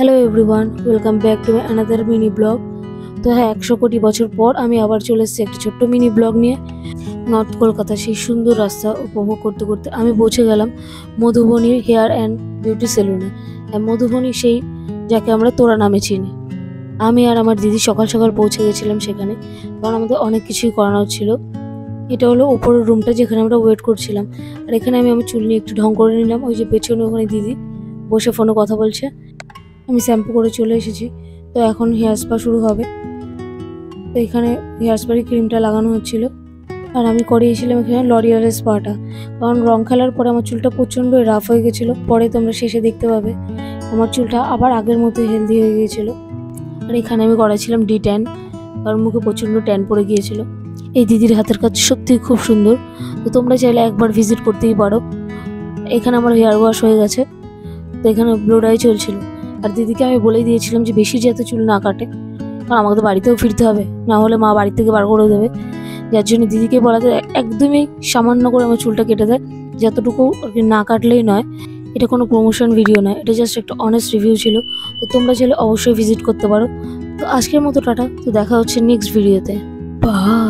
Hello everyone, welcome back to my another mini blog. তো হ্যাঁ, 100 কোটি বছর পর আমি আবার চলে এসেছি একটা ছোট্ট মিনি ব্লগ নিয়ে। নর্থ কলকাতা সেই সুন্দর রাস্তা উপভোগ করতে করতে আমি পৌঁছে গেলাম মধুবনী হেয়ার অ্যান্ড বিউটি সেলুনে। মধুবনী সেই যাকে আমরা তোরা নামে চিনি। আমি আর আমার দিদি সকাল সকাল পৌঁছে গেছিলাম সেখানে, কারণ আমাদের অনেক কিছুই করানো হচ্ছিল। এটা হলো ওপরের রুমটা যেখানে আমরা ওয়েট করছিলাম। আর এখানে আমি আমার চুল নিয়ে একটু ঢং করে নিলাম। ওই যে পেছনে ওখানে দিদি বসে ফোনে কথা বলছে। আমি শ্যাম্পু করে চলে এসেছি। তো এখন হেয়ার স্পা শুরু হবে। তো এখানে হেয়ার স্পার ক্রিমটা লাগানো হচ্ছিল, আর আমি করিয়েছিলাম এখানে লরিয়ালের স্পাটা, কারণ রং খেলার পরে আমার চুলটা প্রচণ্ড রাফ হয়ে গেছিলো। পরে তোমরা শেষে দেখতে পাবে আমার চুলটা আবার আগের মতো হেলদি হয়ে গিয়েছিলো। আর এখানে আমি করাইছিলাম ডি10, কারণ মুখে প্রচণ্ড ট্যান পড়ে গিয়েছিল। এই দিদির হাতের কাজ সত্যিই খুব সুন্দর। তো তোমরা চাইলে একবার ভিজিট করতেই পারো। এখানে আমার হেয়ার ওয়াশ হয়ে গেছে। তো এখানে ব্লো ডাই চলছিল। আর দিদিকে আমি বলেই দিয়েছিলাম যে বেশি যাতে চুল না কাটে, কারণ আমাকে তো বাড়িতেও ফিরতে হবে, না হলে মা বাড়ি থেকে বার করে দেবে। যার জন্য দিদিকে বলাতে একদমই সামান্য করে আমার চুলটা কেটে দেয়, যতটুকু না কাটলেই নয়। এটা কোনো প্রমোশন ভিডিও নয়, এটা জাস্ট একটা অনেস্ট রিভিউ ছিল। তো তোমরা চাইলে অবশ্যই ভিজিট করতে পারো। তো আজকের মতো টাটা। তো দেখা হচ্ছে নেক্সট ভিডিওতে। বাই।